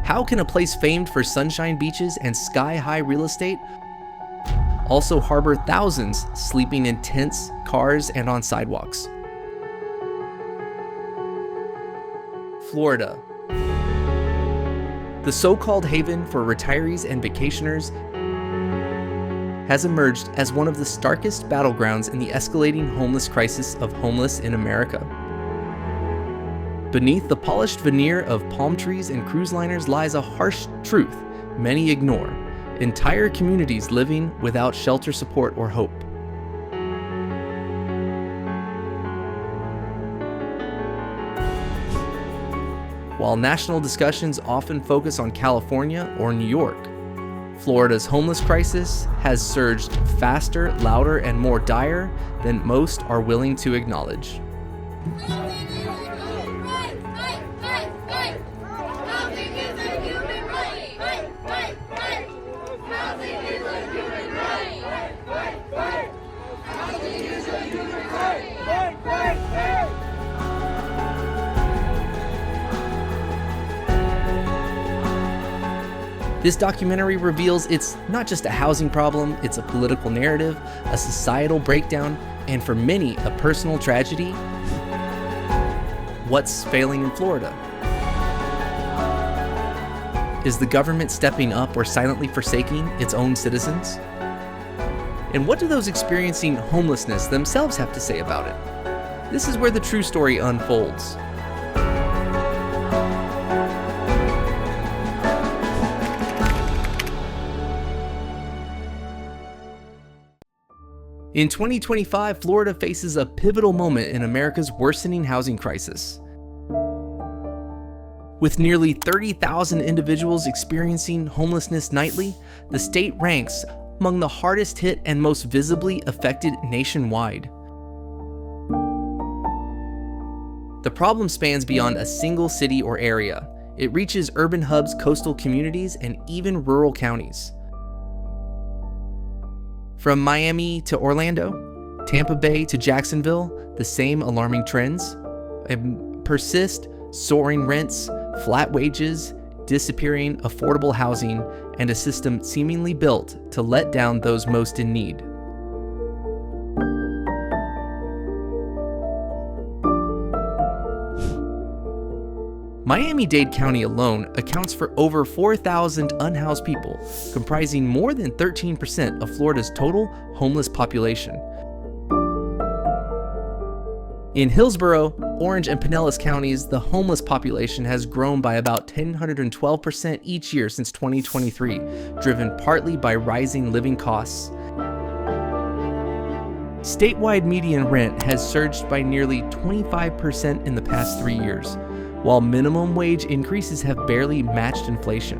How can a place famed for sunshine beaches and sky-high real estate also harbor thousands sleeping in tents, cars, and on sidewalks? Florida. The so-called haven for retirees and vacationers has emerged as one of the starkest battlegrounds in the escalating homeless crisis of Homeless in America. Beneath the polished veneer of palm trees and cruise liners lies a harsh truth many ignore: entire communities living without shelter, support, or hope. While national discussions often focus on California or New York, Florida's homeless crisis has surged faster, louder, and more dire than most are willing to acknowledge. This documentary reveals it's not just a housing problem, it's a political narrative, a societal breakdown, and for many, a personal tragedy. What's failing in Florida? Is the government stepping up or silently forsaking its own citizens? And what do those experiencing homelessness themselves have to say about it? This is where the true story unfolds. In 2025, Florida faces a pivotal moment in America's worsening housing crisis. With nearly 30,000 individuals experiencing homelessness nightly, the state ranks among the hardest hit and most visibly affected nationwide. The problem spans beyond a single city or area. It reaches urban hubs, coastal communities, and even rural counties. From Miami to Orlando, Tampa Bay to Jacksonville, the same alarming trends persist: soaring rents, flat wages, disappearing affordable housing, and a system seemingly built to let down those most in need. Miami-Dade County alone accounts for over 4,000 unhoused people, comprising more than 13% of Florida's total homeless population. In Hillsborough, Orange, and Pinellas counties, the homeless population has grown by about 112% each year since 2023, driven partly by rising living costs. Statewide median rent has surged by nearly 25% in the past 3 years, while minimum wage increases have barely matched inflation.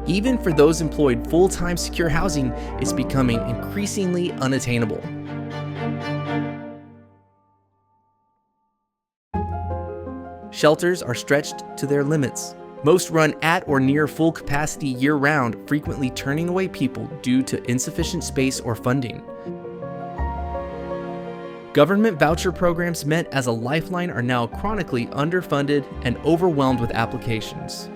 Even for those employed, full-time secure housing is becoming increasingly unattainable. Shelters are stretched to their limits. Most run at or near full capacity year-round, frequently turning away people due to insufficient space or funding. Government voucher programs meant as a lifeline are now chronically underfunded and overwhelmed with applications.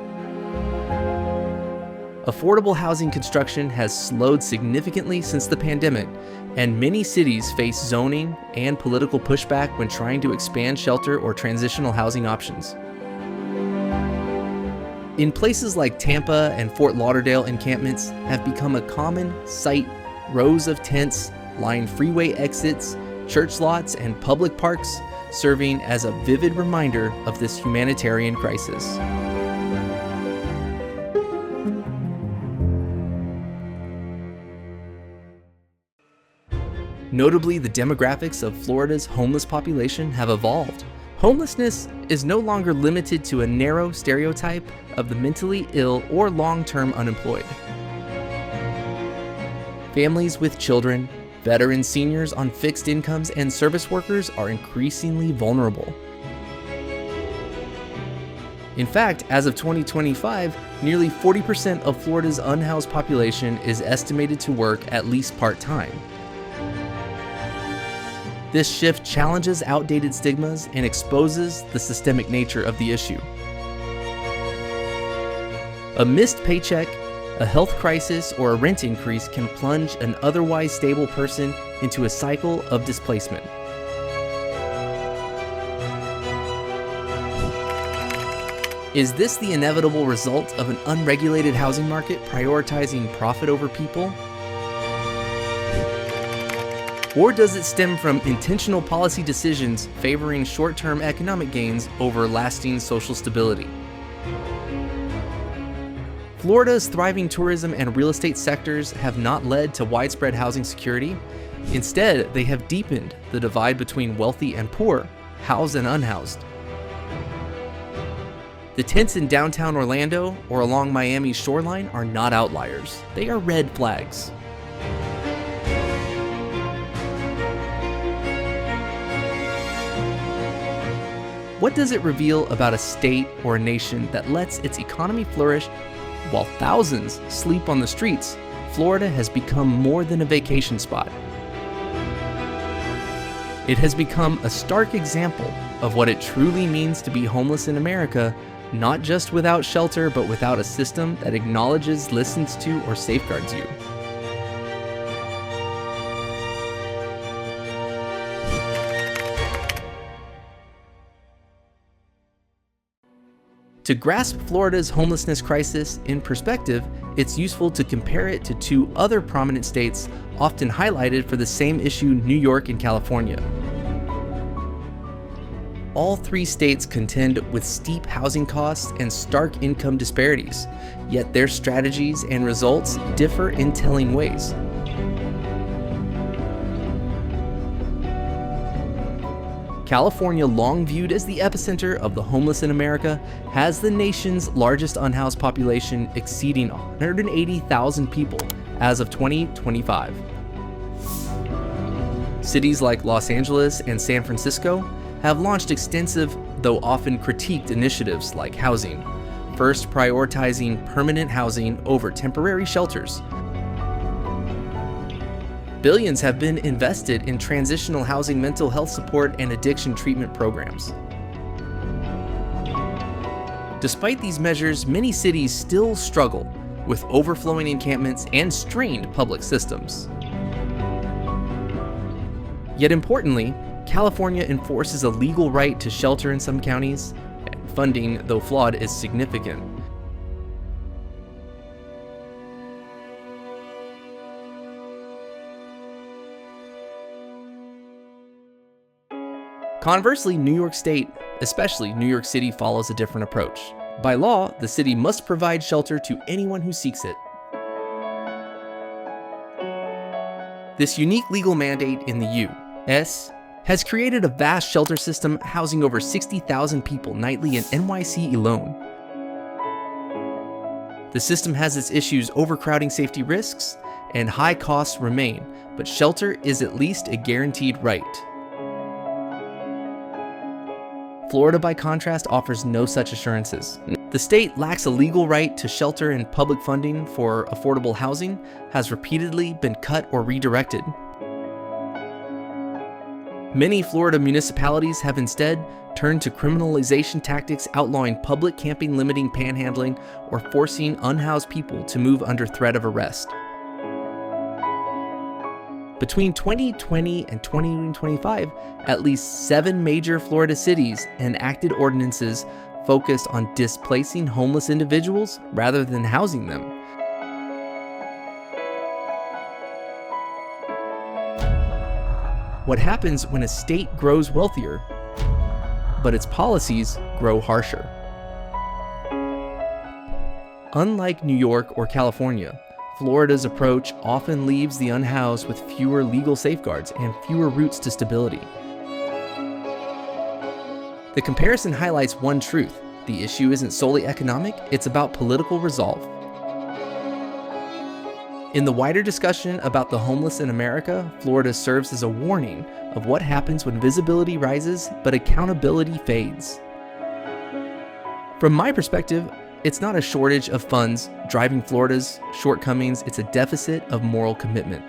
Affordable housing construction has slowed significantly since the pandemic, and many cities face zoning and political pushback when trying to expand shelter or transitional housing options. In places like Tampa and Fort Lauderdale, encampments have become a common sight: rows of tents line freeway exits, church lots, and public parks, serving as a vivid reminder of this humanitarian crisis. Notably, the demographics of Florida's homeless population have evolved. Homelessness is no longer limited to a narrow stereotype of the mentally ill or long-term unemployed. Families with children, veteran seniors on fixed incomes, and service workers are increasingly vulnerable. In fact, as of 2025, nearly 40% of Florida's unhoused population is estimated to work at least part-time. This shift challenges outdated stigmas and exposes the systemic nature of the issue. A missed paycheck, a health crisis, or a rent increase can plunge an otherwise stable person into a cycle of displacement. Is this the inevitable result of an unregulated housing market prioritizing profit over people? Or does it stem from intentional policy decisions favoring short-term economic gains over lasting social stability? Florida's thriving tourism and real estate sectors have not led to widespread housing security. Instead, they have deepened the divide between wealthy and poor, housed and unhoused. The tents in downtown Orlando or along Miami's shoreline are not outliers. They are red flags. What does it reveal about a state or a nation that lets its economy flourish while thousands sleep on the streets? Florida has become more than a vacation spot. It has become a stark example of what it truly means to be homeless in America, not just without shelter, but without a system that acknowledges, listens to, or safeguards you. To grasp Florida's homelessness crisis in perspective, it's useful to compare it to two other prominent states often highlighted for the same issue, New York and California. All three states contend with steep housing costs and stark income disparities, yet their strategies and results differ in telling ways. California, long viewed as the epicenter of the homeless in America, has the nation's largest unhoused population, exceeding 180,000 people as of 2025. Cities like Los Angeles and San Francisco have launched extensive, though often critiqued, initiatives like housing, first prioritizing permanent housing over temporary shelters. Billions have been invested in transitional housing, mental health support, and addiction treatment programs. Despite these measures, many cities still struggle with overflowing encampments and strained public systems. Yet importantly, California enforces a legal right to shelter in some counties, and funding, though flawed, is significant. Conversely, New York State, especially New York City, follows a different approach. By law, the city must provide shelter to anyone who seeks it. This unique legal mandate in the U.S. has created a vast shelter system housing over 60,000 people nightly in NYC alone. The system has its issues: overcrowding, safety risks, and high costs remain, but shelter is at least a guaranteed right. Florida, by contrast, offers no such assurances. The state lacks a legal right to shelter, and public funding for affordable housing has repeatedly been cut or redirected. Many Florida municipalities have instead turned to criminalization tactics, outlawing public camping, limiting panhandling, or forcing unhoused people to move under threat of arrest. Between 2020 and 2025, at least 7 major Florida cities enacted ordinances focused on displacing homeless individuals rather than housing them. What happens when a state grows wealthier, but its policies grow harsher? Unlike New York or California, Florida's approach often leaves the unhoused with fewer legal safeguards and fewer routes to stability. The comparison highlights one truth: the issue isn't solely economic, it's about political resolve. In the wider discussion about the homeless in America, Florida serves as a warning of what happens when visibility rises but accountability fades. From my perspective, it's not a shortage of funds driving Florida's shortcomings, it's a deficit of moral commitment.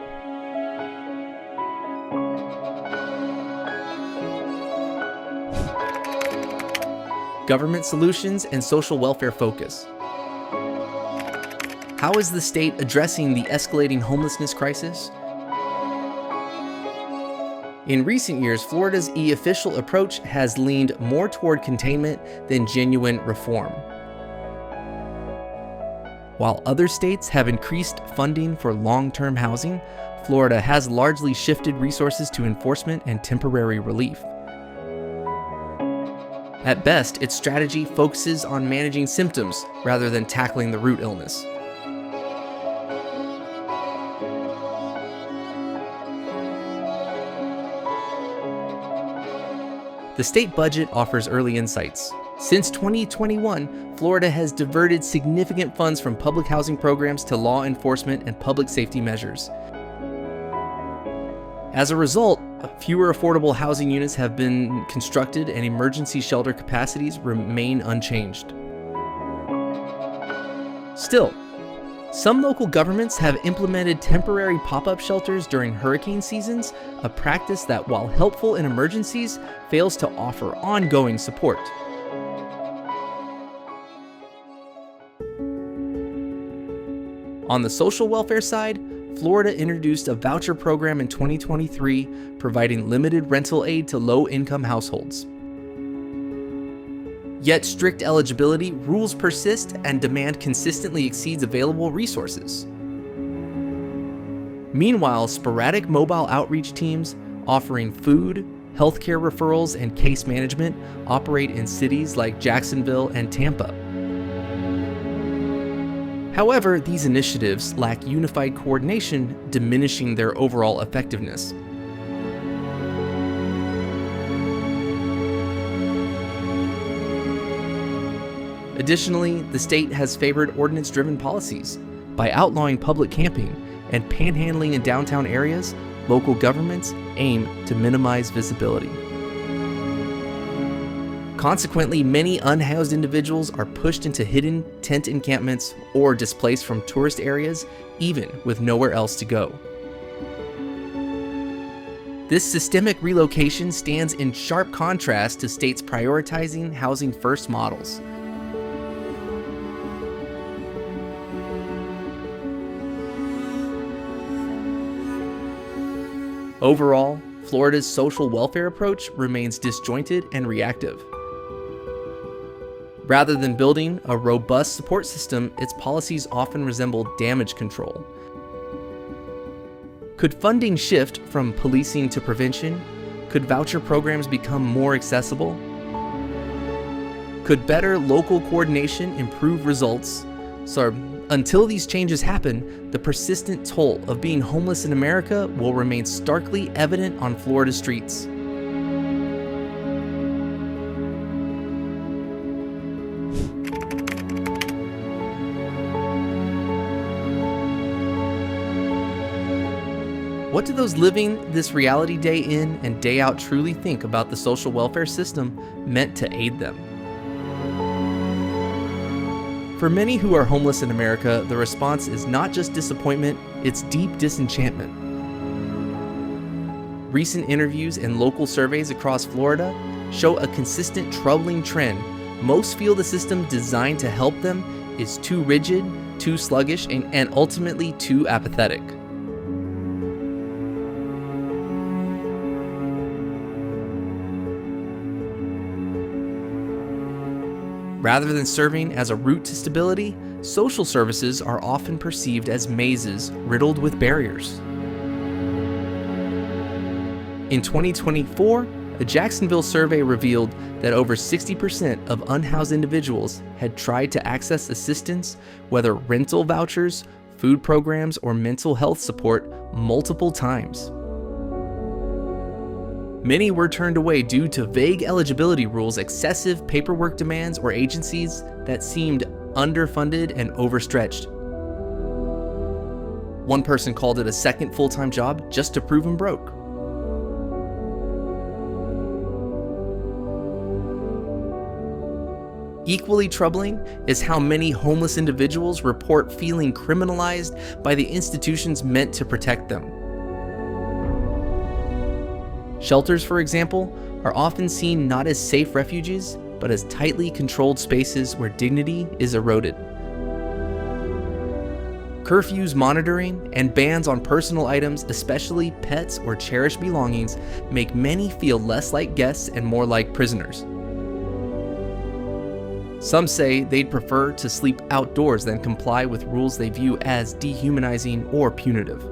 Government solutions and social welfare focus. How is the state addressing the escalating homelessness crisis? In recent years, Florida's e-official approach has leaned more toward containment than genuine reform. While other states have increased funding for long-term housing, Florida has largely shifted resources to enforcement and temporary relief. At best, its strategy focuses on managing symptoms rather than tackling the root illness. The state budget offers early insights. Since 2021, Florida has diverted significant funds from public housing programs to law enforcement and public safety measures. As a result, fewer affordable housing units have been constructed and emergency shelter capacities remain unchanged. Still, some local governments have implemented temporary pop-up shelters during hurricane seasons, a practice that, while helpful in emergencies, fails to offer ongoing support. On the social welfare side, Florida introduced a voucher program in 2023, providing limited rental aid to low-income households. Yet strict eligibility rules persist and demand consistently exceeds available resources. Meanwhile, sporadic mobile outreach teams offering food, healthcare referrals, and case management operate in cities like Jacksonville and Tampa. However, these initiatives lack unified coordination, diminishing their overall effectiveness. Additionally, the state has favored ordinance-driven policies. By outlawing public camping and panhandling in downtown areas, local governments aim to minimize visibility. Consequently, many unhoused individuals are pushed into hidden tent encampments or displaced from tourist areas, even with nowhere else to go. This systemic relocation stands in sharp contrast to states prioritizing housing-first models. Overall, Florida's social welfare approach remains disjointed and reactive. Rather than building a robust support system, its policies often resemble damage control. Could funding shift from policing to prevention? Could voucher programs become more accessible? Could better local coordination improve results? So, until these changes happen, the persistent toll of being homeless in America will remain starkly evident on Florida's streets. What do those living this reality day in and day out truly think about the social welfare system meant to aid them? For many who are homeless in America, the response is not just disappointment, it's deep disenchantment. Recent interviews and local surveys across Florida show a consistent troubling trend. Most feel the system designed to help them is too rigid, too sluggish, and ultimately too apathetic. Rather than serving as a route to stability, social services are often perceived as mazes riddled with barriers. In 2024, a Jacksonville survey revealed that over 60% of unhoused individuals had tried to access assistance, whether rental vouchers, food programs, or mental health support, multiple times. Many were turned away due to vague eligibility rules, excessive paperwork demands, or agencies that seemed underfunded and overstretched. One person called it a second full-time job just to prove him broke. Equally troubling is how many homeless individuals report feeling criminalized by the institutions meant to protect them. Shelters, for example, are often seen not as safe refuges, but as tightly controlled spaces where dignity is eroded. Curfews, monitoring, and bans on personal items, especially pets or cherished belongings, make many feel less like guests and more like prisoners. Some say they'd prefer to sleep outdoors than comply with rules they view as dehumanizing or punitive.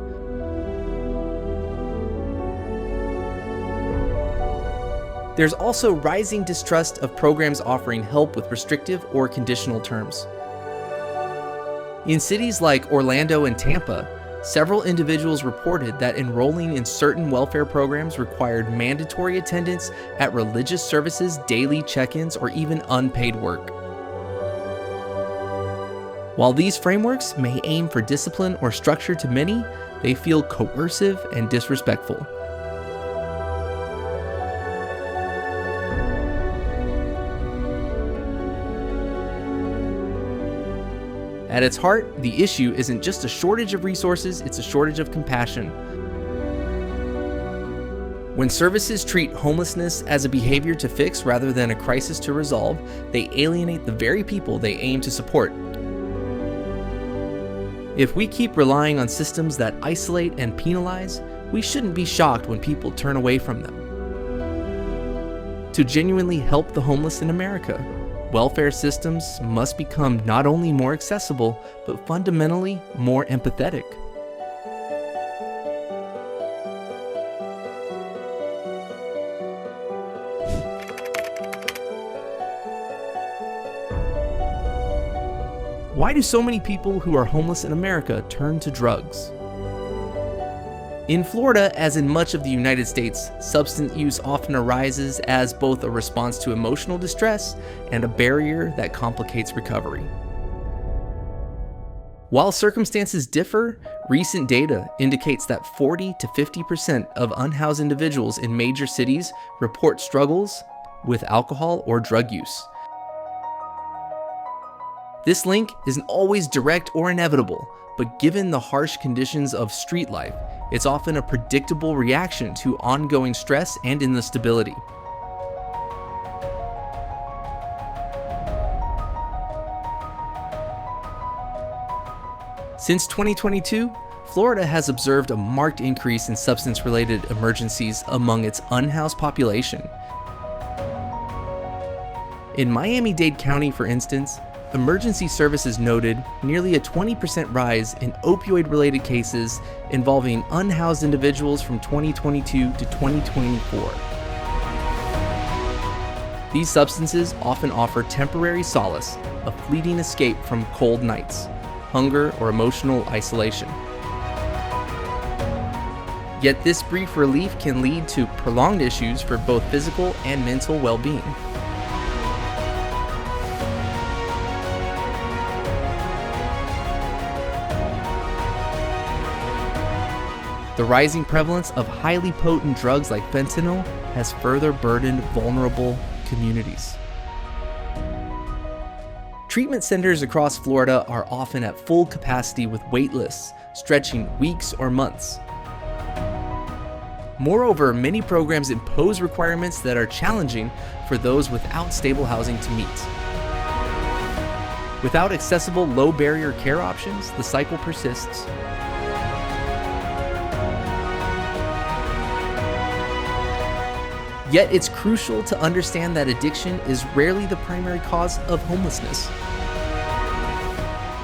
There's also rising distrust of programs offering help with restrictive or conditional terms. In cities like Orlando and Tampa, several individuals reported that enrolling in certain welfare programs required mandatory attendance at religious services, daily check-ins, or even unpaid work. While these frameworks may aim for discipline or structure to many, they feel coercive and disrespectful. At its heart, the issue isn't just a shortage of resources, it's a shortage of compassion. When services treat homelessness as a behavior to fix rather than a crisis to resolve, they alienate the very people they aim to support. If we keep relying on systems that isolate and penalize, we shouldn't be shocked when people turn away from them. To genuinely help the homeless in America, welfare systems must become not only more accessible, but fundamentally more empathetic. Why do so many people who are homeless in America turn to drugs? In Florida, as in much of the United States, substance use often arises as both a response to emotional distress and a barrier that complicates recovery. While circumstances differ, recent data indicates that 40 to 50% of unhoused individuals in major cities report struggles with alcohol or drug use. This link isn't always direct or inevitable, but given the harsh conditions of street life, it's often a predictable reaction to ongoing stress and instability. Since 2022, Florida has observed a marked increase in substance-related emergencies among its unhoused population. In Miami-Dade County, for instance, emergency services noted nearly a 20% rise in opioid-related cases involving unhoused individuals from 2022 to 2024. These substances often offer temporary solace, a fleeting escape from cold nights, hunger, or emotional isolation. Yet this brief relief can lead to prolonged issues for both physical and mental well-being. The rising prevalence of highly potent drugs like fentanyl has further burdened vulnerable communities. Treatment centers across Florida are often at full capacity with wait lists stretching weeks or months. Moreover, many programs impose requirements that are challenging for those without stable housing to meet. Without accessible low-barrier care options, the cycle persists. Yet it's crucial to understand that addiction is rarely the primary cause of homelessness.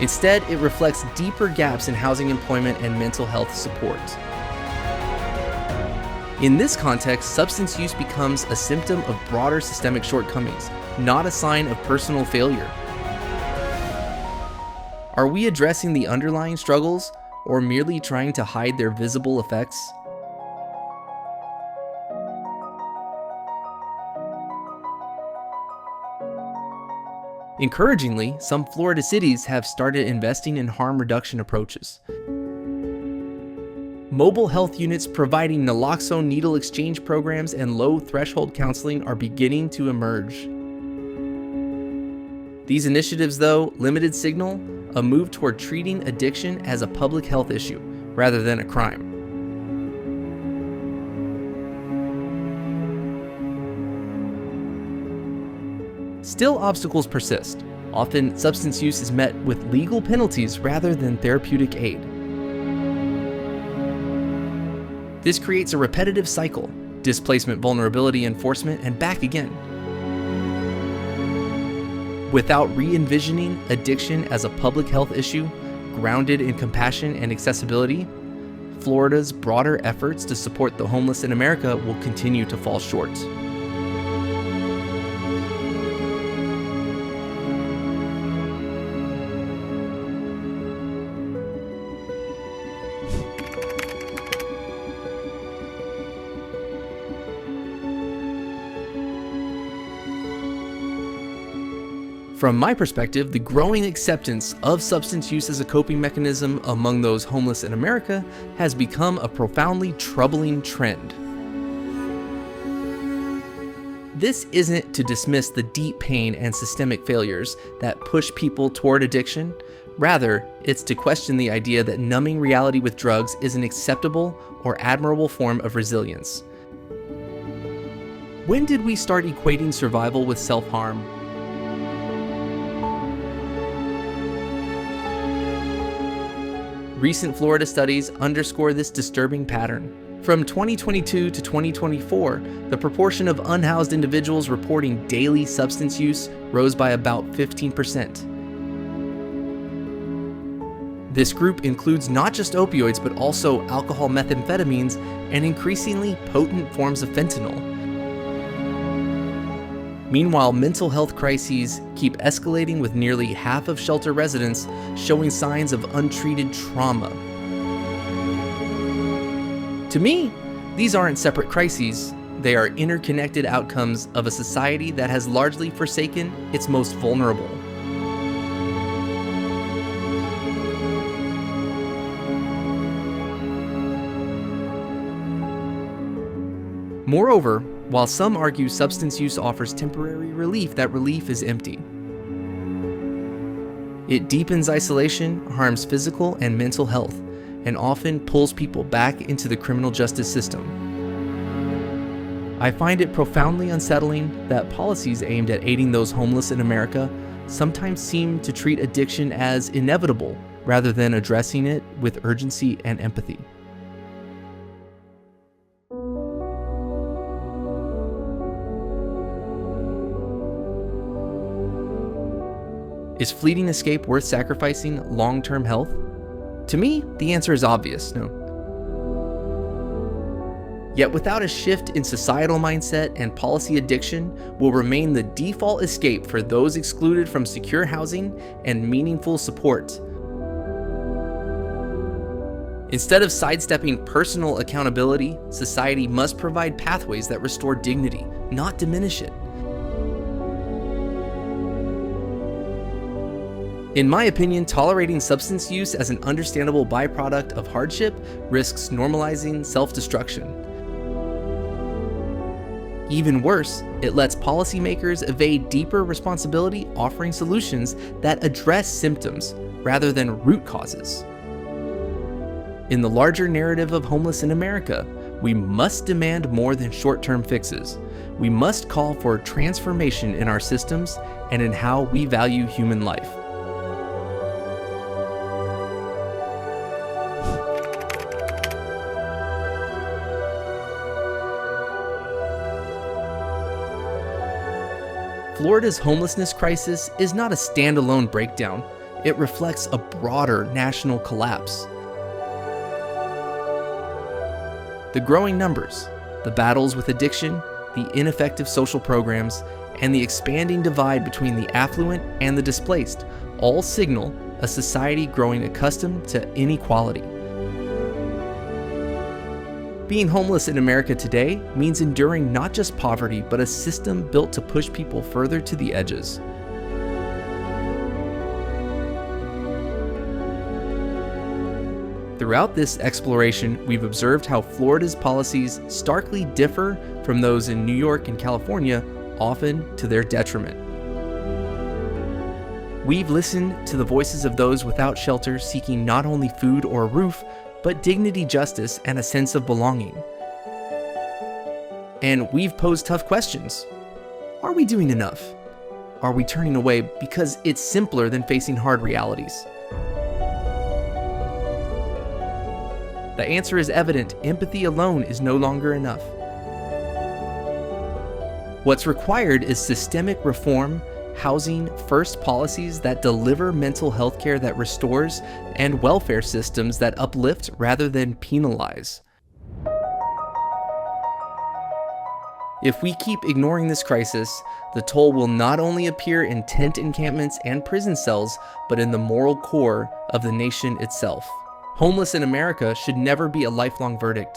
Instead, it reflects deeper gaps in housing, employment, and mental health support. In this context, substance use becomes a symptom of broader systemic shortcomings, not a sign of personal failure. Are we addressing the underlying struggles or merely trying to hide their visible effects? Encouragingly, some Florida cities have started investing in harm reduction approaches. Mobile health units providing naloxone needle exchange programs and low-threshold counseling are beginning to emerge. These initiatives, though, limited signal a move toward treating addiction as a public health issue rather than a crime. Still, obstacles persist. Often, substance use is met with legal penalties rather than therapeutic aid. This creates a repetitive cycle: displacement, vulnerability, enforcement, and back again. Without re-envisioning addiction as a public health issue, grounded in compassion and accessibility, Florida's broader efforts to support the homeless in America will continue to fall short. From my perspective, the growing acceptance of substance use as a coping mechanism among those homeless in America has become a profoundly troubling trend. This isn't to dismiss the deep pain and systemic failures that push people toward addiction. Rather, it's to question the idea that numbing reality with drugs is an acceptable or admirable form of resilience. When did we start equating survival with self-harm? Recent Florida studies underscore this disturbing pattern. From 2022 to 2024, the proportion of unhoused individuals reporting daily substance use rose by about 15%. This group includes not just opioids, but also alcohol, methamphetamines, and increasingly potent forms of fentanyl. Meanwhile, mental health crises keep escalating, with nearly half of shelter residents showing signs of untreated trauma. To me, these aren't separate crises. They are interconnected outcomes of a society that has largely forsaken its most vulnerable. Moreover, while some argue substance use offers temporary relief, that relief is empty. It deepens isolation, harms physical and mental health, and often pulls people back into the criminal justice system. I find it profoundly unsettling that policies aimed at aiding those homeless in America sometimes seem to treat addiction as inevitable rather than addressing it with urgency and empathy. Is fleeting escape worth sacrificing long-term health? To me, the answer is obvious: no. Yet without a shift in societal mindset and policy, addiction will remain the default escape for those excluded from secure housing and meaningful support. Instead of sidestepping personal accountability, society must provide pathways that restore dignity, not diminish it. In my opinion, tolerating substance use as an understandable byproduct of hardship risks normalizing self-destruction. Even worse, it lets policymakers evade deeper responsibility, offering solutions that address symptoms rather than root causes. In the larger narrative of homeless in America, we must demand more than short-term fixes. We must call for transformation in our systems and in how we value human life. Florida's homelessness crisis is not a standalone breakdown. It reflects a broader national collapse. The growing numbers, the battles with addiction, the ineffective social programs, and the expanding divide between the affluent and the displaced all signal a society growing accustomed to inequality. Being homeless in America today means enduring not just poverty, but a system built to push people further to the edges. Throughout this exploration, we've observed how Florida's policies starkly differ from those in New York and California, often to their detriment. We've listened to the voices of those without shelter, seeking not only food or a roof, but dignity, justice, and a sense of belonging. And we've posed tough questions. Are we doing enough? are we turning away because it's simpler than facing hard realities? The answer is evident. Empathy alone is no longer enough. What's required is systemic reform, housing first policies that deliver mental health care that restores, and welfare systems that uplift rather than penalize. If we keep ignoring this crisis, the toll will not only appear in tent encampments and prison cells, but in the moral core of the nation itself. Homeless in America should never be a lifelong verdict.